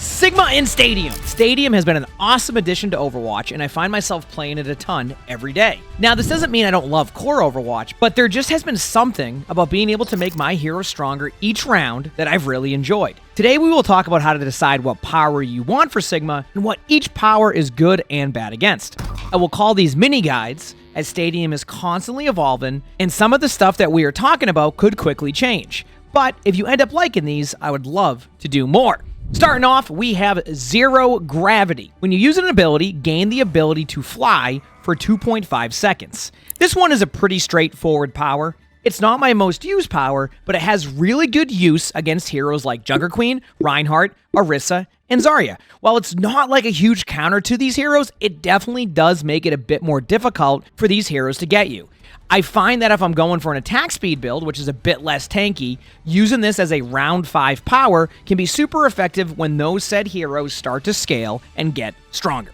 Sigma in Stadium. Stadium has been an awesome addition to Overwatch, and I find myself playing it a ton every day. Now, this doesn't mean I don't love core Overwatch, but there just has been something about being able to make my hero stronger each round that I've really enjoyed. Today, we will talk about how to decide what power you want for Sigma and what each power is good and bad against. I will call these mini guides, as Stadium is constantly evolving, and some of the stuff that we are talking about could quickly change. But if you end up liking these, I would love to do more. Starting off, we have Zero Gravity. When you use an ability, gain the ability to fly for 2.5 seconds. This one is a pretty straightforward power. It's not my most used power, but it has really good use against heroes like Jungle Queen, Reinhardt, Orisa, and Zarya. While it's not like a huge counter to these heroes, it definitely does make it a bit more difficult for these heroes to get you. I find that if I'm going for an attack speed build, which is a bit less tanky, using this as a round 5 power can be super effective when those said heroes start to scale and get stronger.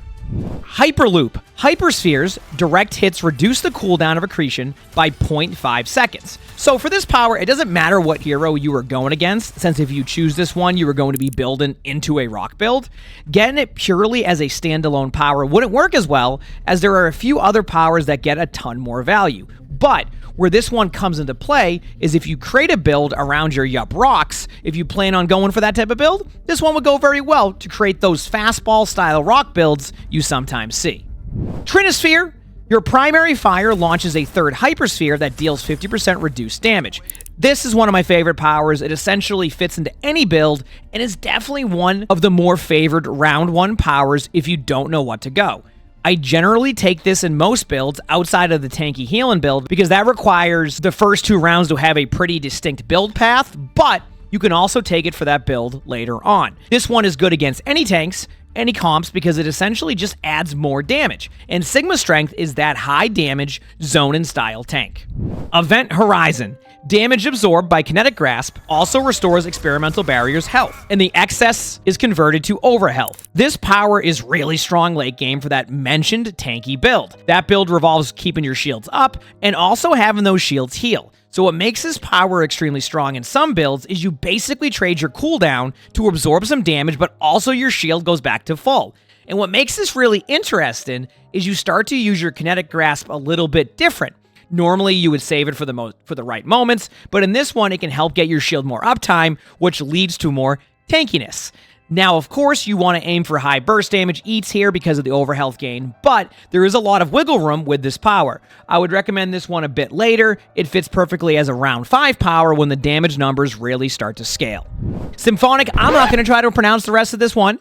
Hyperloop. Hyperspheres direct hits reduce the cooldown of accretion by 0.5 seconds. So for this power, it doesn't matter what hero you are going against, since if you choose this one, you are going to be building into a rock build. Getting it purely as a standalone power wouldn't work as well, as there are a few other powers that get a ton more value. But where this one comes into play is if you create a build around your Yup Rocks, if you plan on going for that type of build, this one would go very well to create those fastball-style rock builds you sometimes see. Trinisphere. Your primary fire launches a third hypersphere that deals 50% reduced damage. This is one of my favorite powers. It essentially fits into any build and is definitely one of the more favored round 1 powers if you don't know what to go. I generally take this in most builds outside of the tanky healing build because that requires the first 2 rounds to have a pretty distinct build path, but you can also take it for that build later on. This one is good against any tanks, any comps, because it essentially just adds more damage, and Sigma Strength is that high damage zone and style tank. Event Horizon. Damage absorbed by Kinetic Grasp also restores Experimental Barrier's health, and the excess is converted to overhealth. This power is really strong late game for that mentioned tanky build. That build revolves keeping your shields up and also having those shields heal. So what makes this power extremely strong in some builds is you basically trade your cooldown to absorb some damage, but also your shield goes back to full. And what makes this really interesting is you start to use your Kinetic Grasp a little bit different. Normally, you would save it for the right moments, but in this one, it can help get your shield more uptime, which leads to more tankiness. Now, of course, you want to aim for high burst damage eats here because of the overhealth gain, but there is a lot of wiggle room with this power. I would recommend this one a bit later. It fits perfectly as a round 5 power when the damage numbers really start to scale. Symphonic, I'm not going to try to pronounce the rest of this one.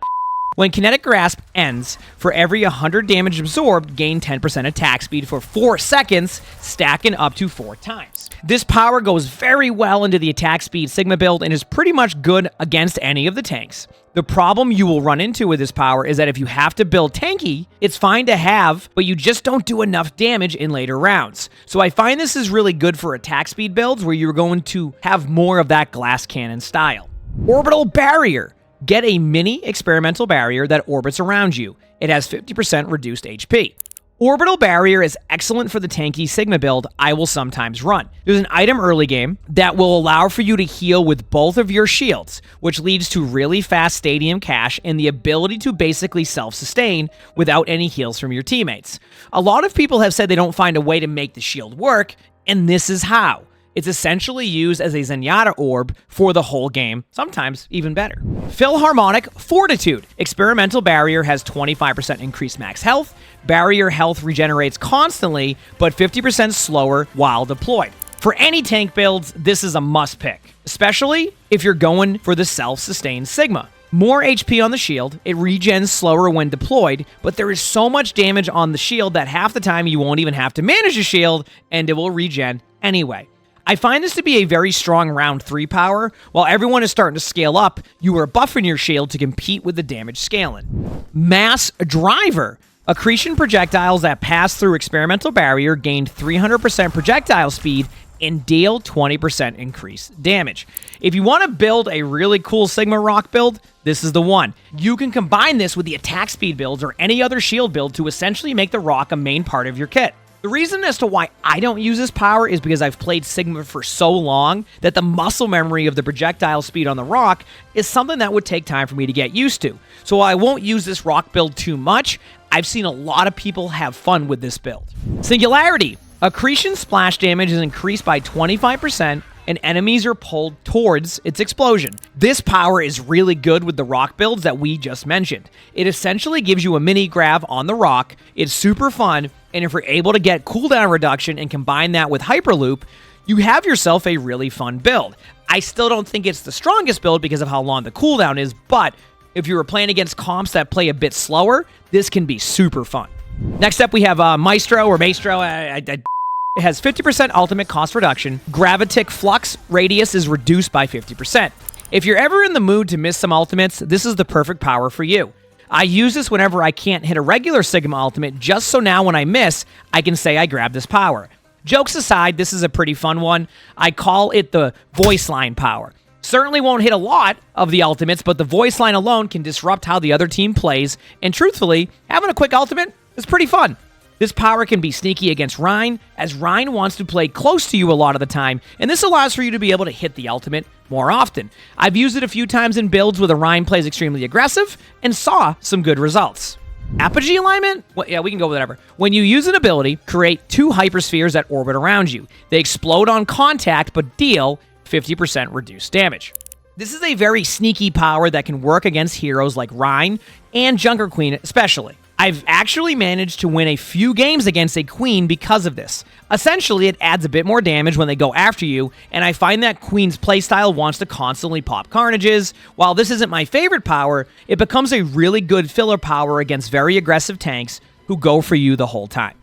When Kinetic Grasp ends, for every 100 damage absorbed, gain 10% attack speed for 4 seconds, stacking up to 4 times. This power goes very well into the attack speed Sigma build and is pretty much good against any of the tanks. The problem you will run into with this power is that if you have to build tanky, it's fine to have, but you just don't do enough damage in later rounds. So I find this is really good for attack speed builds where you're going to have more of that glass cannon style. Orbital Barrier. Get a mini experimental barrier that orbits around you. It has 50% reduced HP. Orbital Barrier is excellent for the tanky Sigma build I will sometimes run. There's an item early game that will allow for you to heal with both of your shields, which leads to really fast stadium cash and the ability to basically self-sustain without any heals from your teammates. A lot of people have said they don't find a way to make the shield work, and this is how. It's essentially used as a Zenyatta orb for the whole game, sometimes even better. Philharmonic Fortitude. Experimental Barrier has 25% increased max health. Barrier health regenerates constantly, but 50% slower while deployed. For any tank builds, this is a must pick, especially if you're going for the self-sustained Sigma. More HP on the shield, it regens slower when deployed, but there is so much damage on the shield that half the time you won't even have to manage a shield, and it will regen anyway. I find this to be a very strong round 3 power. While everyone is starting to scale up, you are buffing your shield to compete with the damage scaling. Mass Driver. Accretion projectiles that pass through Experimental Barrier gained 300% projectile speed and deal 20% increased damage. If you want to build a really cool Sigma rock build, this is the one. You can combine this with the attack speed builds or any other shield build to essentially make the rock a main part of your kit. The The reason as to why I don't use this power is because I've played Sigma for so long that the muscle memory of the projectile speed on the rock is something that would take time for me to get used to. So while I won't use this rock build too much, I've seen a lot of people have fun with this build. Singularity. Accretion splash damage is increased by 25%, and enemies are pulled towards its explosion. This power is really good with the rock builds that we just mentioned. It essentially gives you a mini grab on the rock. It's super fun, and if you're able to get cooldown reduction and combine that with Hyperloop, you have yourself a really fun build. I still don't think it's the strongest build because of how long the cooldown is, but if you were playing against comps that play a bit slower, this can be super fun. Next up, we have Maestro. It has 50% ultimate cost reduction. Gravitic Flux radius is reduced by 50%. If you're ever in the mood to miss some ultimates, this is the perfect power for you. I use this whenever I can't hit a regular Sigma ultimate, just so now when I miss, I can say I grabbed this power. Jokes aside, this is a pretty fun one. I call it the voice line power. Certainly won't hit a lot of the ultimates, but the voice line alone can disrupt how the other team plays, and truthfully, having a quick ultimate is pretty fun. This power can be sneaky against Rein, as Rein wants to play close to you a lot of the time, and this allows for you to be able to hit the ultimate more often. I've used it a few times in builds where the Rein plays extremely aggressive, and saw some good results. Apogee alignment? Well, yeah, we can go with whatever. When you use an ability, create 2 hyperspheres that orbit around you. They explode on contact, but deal 50% reduced damage. This is a very sneaky power that can work against heroes like Rein and Junker Queen especially. I've actually managed to win a few games against a Queen because of this. Essentially, it adds a bit more damage when they go after you, and I find that Queen's playstyle wants to constantly pop carnages. While this isn't my favorite power, it becomes a really good filler power against very aggressive tanks who go for you the whole time.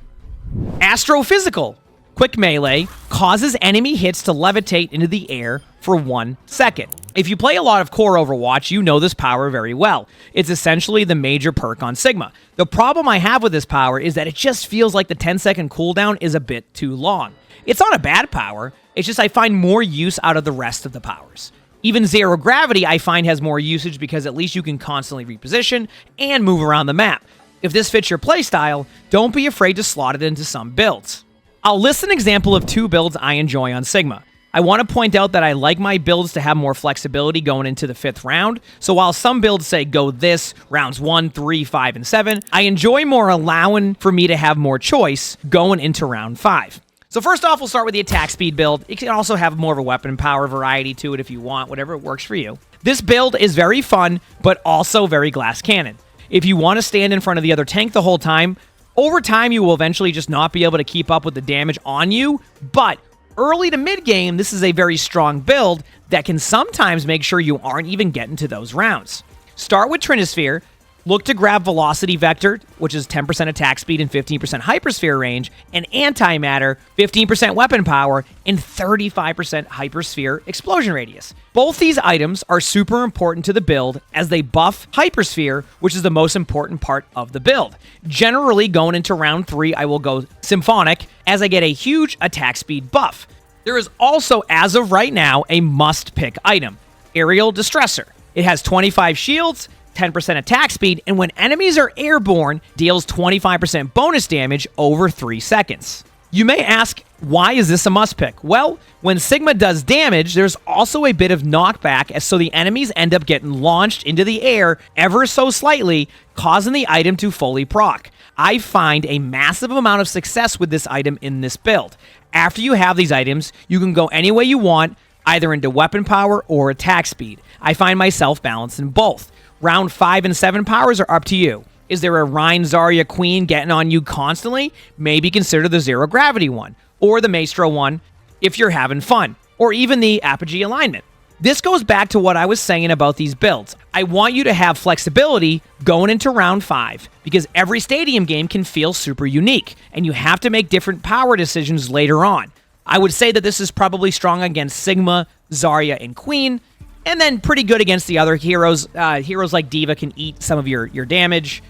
Astrophysical. Quick melee causes enemy hits to levitate into the air for 1 second. If you play a lot of core Overwatch, you know this power very well. It's essentially the major perk on Sigma. The problem I have with this power is that it just feels like the 10-second cooldown is a bit too long. It's not a bad power, it's just I find more use out of the rest of the powers. Even Zero Gravity I find has more usage because at least you can constantly reposition and move around the map. If this fits your playstyle, don't be afraid to slot it into some builds. I'll list an example of 2 builds I enjoy on Sigma. I want to point out that I like my builds to have more flexibility going into the 5th round, so while some builds say go this, rounds 1, 3, 5, and 7, I enjoy more allowing for me to have more choice going into round 5. So first off, we'll start with the attack speed build. It can also have more of a weapon power variety to it if you want, whatever works for you. This build is very fun, but also very glass cannon. If you want to stand in front of the other tank the whole time, over time you will eventually just not be able to keep up with the damage on you, but early to mid-game, this is a very strong build that can sometimes make sure you aren't even getting to those rounds. Start with Trinisphere, look to grab Velocity Vector, which is 10% attack speed and 15% Hypersphere range, and Antimatter, 15% weapon power, and 35% Hypersphere explosion radius. Both these items are super important to the build as they buff Hypersphere, which is the most important part of the build. Generally, going into round 3, I will go Symphonic as I get a huge attack speed buff. There is also, as of right now, a must-pick item, Aerial Distressor. It has 25 shields, 10% attack speed, and when enemies are airborne, deals 25% bonus damage over 3 seconds. You may ask, why is this a must pick? Well, when Sigma does damage, there's also a bit of knockback, as so the enemies end up getting launched into the air ever so slightly, causing the item to fully proc. I find a massive amount of success with this item in this build. After you have these items, you can go any way you want, either into weapon power or attack speed. I find myself balancing both. Round 5 and 7 powers are up to you. Is there a Rein Zarya Queen getting on you constantly? Maybe consider the Zero Gravity one, or the Maestro one if you're having fun, or even the Apogee alignment. This goes back to what I was saying about these builds. I want you to have flexibility going into round 5, because every stadium game can feel super unique, and you have to make different power decisions later on. I would say that this is probably strong against Sigma, Zarya, and Queen, and then pretty good against the other heroes. Heroes like D.Va can eat some of your damage,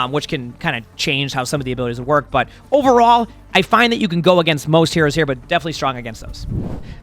which can kind of change how some of the abilities work. But overall, I find that you can go against most heroes here, but definitely strong against those.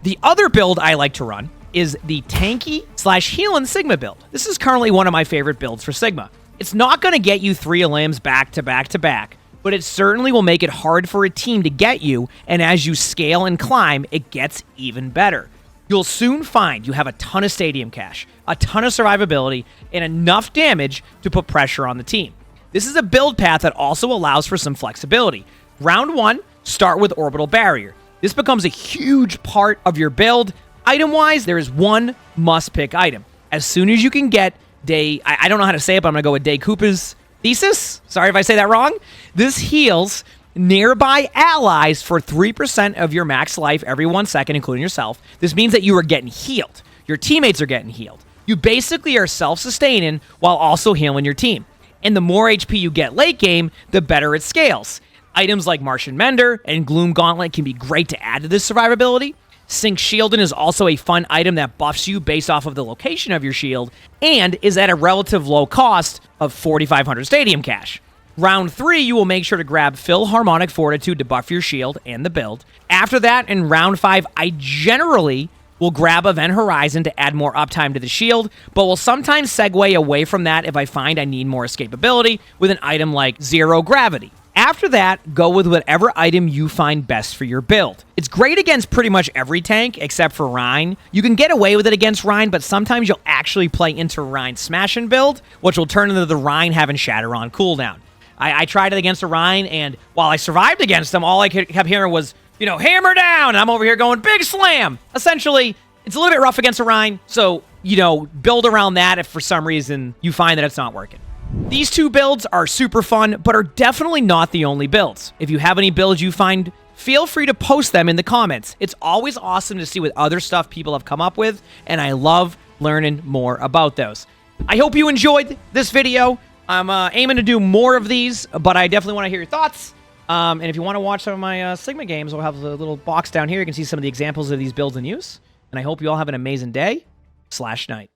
The other build I like to run is the Tanky/Healin' Sigma build. This is currently one of my favorite builds for Sigma. It's not going to get you 3 limbs back to back to back, but it certainly will make it hard for a team to get you, and as you scale and climb, it gets even better. You'll soon find you have a ton of stadium cash, a ton of survivability, and enough damage to put pressure on the team. This is a build path that also allows for some flexibility. Round 1, start with Orbital Barrier. This becomes a huge part of your build. Item-wise, there is one must-pick item. As soon as you can get I don't know how to say it, but I'm going to go with Koopa's Thesis. Sorry if I say that wrong. This heals nearby allies for 3% of your max life every 1 second, including yourself. This means that you are getting healed. Your teammates are getting healed. You basically are self-sustaining while also healing your team. And the more HP you get late game, the better it scales. Items like Martian Mender and Gloom Gauntlet can be great to add to this survivability. Sync Shielding is also a fun item that buffs you based off of the location of your shield and is at a relative low cost of 4,500 stadium cash. Round 3, you will make sure to grab Philharmonic Fortitude to buff your shield and the build. After that, in round 5, I generally will grab Event Horizon to add more uptime to the shield, but will sometimes segue away from that if I find I need more escapability with an item like Zero Gravity. After that, go with whatever item you find best for your build. It's great against pretty much every tank except for Rein. You can get away with it against Rein, but sometimes you'll actually play into Rein's Smash and build, which will turn into the Rein having Shatter on cooldown. I tried it against a Rein, and while I survived against him, all I kept hearing was, hammer down, and I'm over here going, big slam! Essentially, it's a little bit rough against a Rein, so, build around that if for some reason you find that it's not working. These two builds are super fun, but are definitely not the only builds. If you have any builds you find, feel free to post them in the comments. It's always awesome to see what other stuff people have come up with, and I love learning more about those. I hope you enjoyed this video. I'm aiming to do more of these, but I definitely want to hear your thoughts. And if you want to watch some of my Sigma games, I'll have the little box down here. You can see some of the examples of these builds in use. And I hope you all have an amazing day/night.